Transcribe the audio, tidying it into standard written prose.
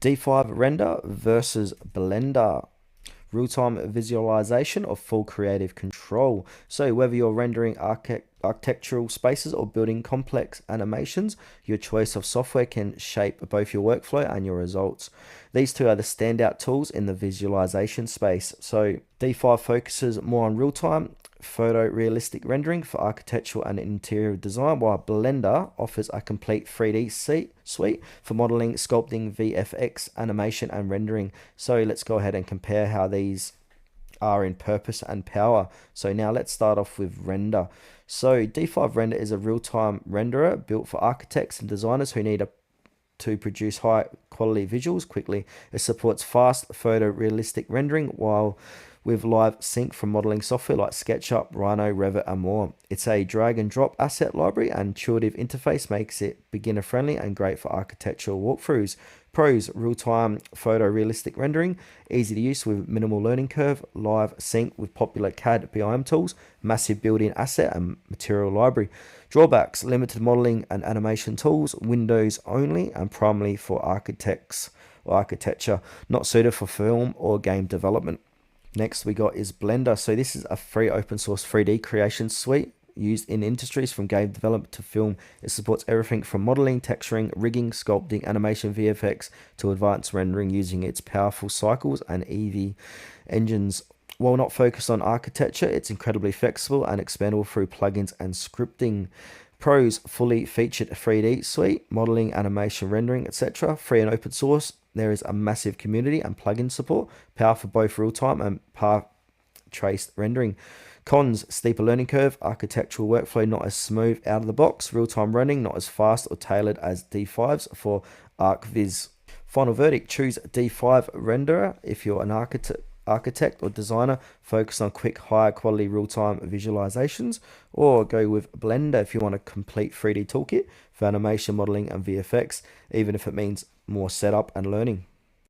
D5 Render versus Blender. Real-time visualization of full creative control. So whether you're rendering architectural spaces or building complex animations, your choice of software can shape both your workflow and your results. These two are the standout tools in the visualization space. So D5 focuses more on real-time photorealistic rendering for architectural and interior design, while Blender offers a complete 3D suite for modeling, sculpting, VFX, animation, and rendering. So let's go ahead and compare how these are in purpose and power. So now let's start off with Render. So D5 Render is a real-time renderer built for architects and designers who need to produce high quality visuals quickly. It supports fast photorealistic rendering while with live sync from modeling software like SketchUp, Rhino, Revit, and more. It's a drag and drop asset library, and intuitive interface makes it beginner friendly and great for architectural walkthroughs. Pros: real-time photorealistic rendering, easy to use with minimal learning curve, live sync with popular CAD BIM tools, massive built-in asset and material library. Drawbacks: limited modeling and animation tools, Windows only, and primarily for architects or architecture, not suited for film or game development. Next we got is Blender. So this is a free open source 3D creation suite used in industries from game development to film. It supports everything from modeling, texturing, rigging, sculpting, animation, VFX to advanced rendering using its powerful cycles and EV engines. While not focused on architecture, it's incredibly flexible and expandable through plugins and scripting. Pros: fully featured 3D suite, modeling, animation, rendering, etc. Free and open source. There is a massive community and plugin support, power for both real-time and path traced rendering. Cons: steeper learning curve, architectural workflow not as smooth out of the box, real-time running not as fast or tailored as D5's for ArcViz. Final verdict: choose D5 Renderer if you're an architect or designer focused on quick, higher quality real-time visualizations, or go with Blender if you want a complete 3D toolkit for animation, modeling, and VFX, even if it means more setup and learning.